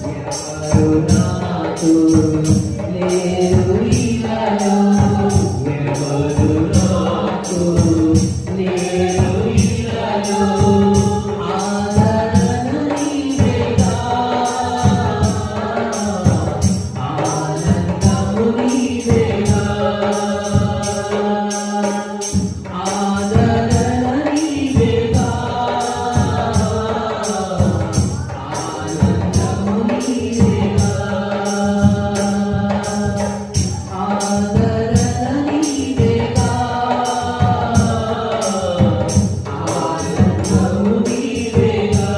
ఎవరు నాకు లేరు ఇలాలో, ఎవరు నాకు లేరు ఇలాలో, ఆదరణ నీవేగా, ఆనందము నీవేగా, ఆదరణ నీవేగా, ఆనందము నీవేగా, ఆదరణ నీవేగా, ఆనందము నీవేగా,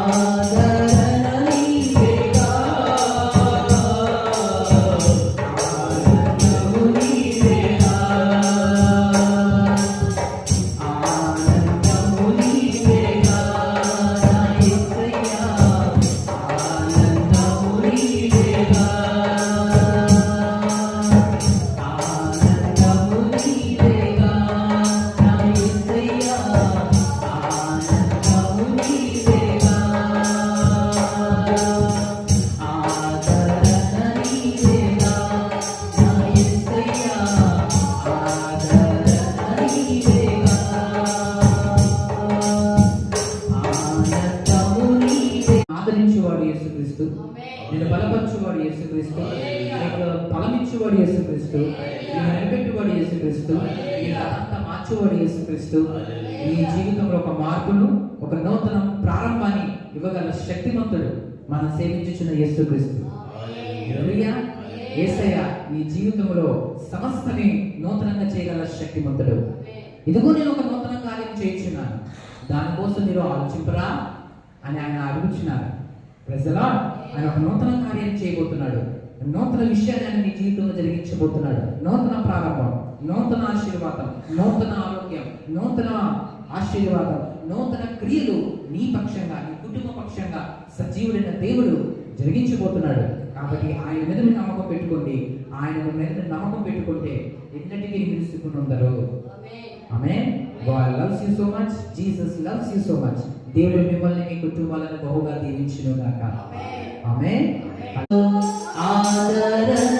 ఆదరణ నీవేగా, ఆనందము నీవేగా, ఆనందము నీవేగా, నా యేసయ్యా, ఆనందము నీవేగా, ఆనందము నీవేగా, నా యేసయ్యా, ఆనందము నీవేగా, ఆదరణ నీవేగా, నా యేసయ్యా, ఆదరణ నీవేగా, ఆనందము నీవే. ఆదరించేవాడు యేసుక్రీస్తు, నేను బలపరచువాడు యేసుక్రీస్తు, నీకు బలమిచ్చేవాడు యేసుక్రీస్తు, నేను నిలబెట్టువాడు యేసుక్రీస్తు, నీ కథంతా మార్చేవాడు యేసుక్రీస్తు, నీ జీవితంలో ఒక మార్పును, ఒక నూతన ప్రారంభాన్ని ఇవ్వగల శక్తిమంతుడు మనం సేవించుచున్న యేసుక్రీస్తు. హల్లెలూయా. యేసయ్య నీ జీవితంలో సమస్తని నూతనంగా చేయగల శక్తిమంతుడు. ఇదిగో నేను ఒక నూతన కార్యం చేయించున్నాను, దానికోసం మీరు ఆలోచింపరా అని ఆయన అడుగుచున్నారు. Praise the lord. ఆయన ఒక నూతన కార్యం చేయబోతున్నాడు, నూతన విషయాన్ని ఆయన నీ జీవితంలో జరిగించబోతున్నాడు. నూతన ప్రారంభం, నూతన ఆశీర్వాదం, నూతన ఆరోగ్యం, నూతన ఆశీర్వాదం, నూతన క్రియలు నీ పక్షంగా, నీ కుటుంబ పక్షంగా సజీవుడైన దేవుడు జరిగించబోతున్నాడు. కాబట్టి ఆయన మీద మీరు నమ్మకం పెట్టుకోండి. ఆయన మీద నమ్మకం పెట్టుకుంటే ఎన్నటికీ నిలుసుకుని ఉండరు. ఆమేన్. God loves you so much. Jesus loves you so much. దేవుడు మిమ్మల్ని మీ కుటుంబాలను బహుగా దీవించును గాక. ఆమేన్. ఆదరణ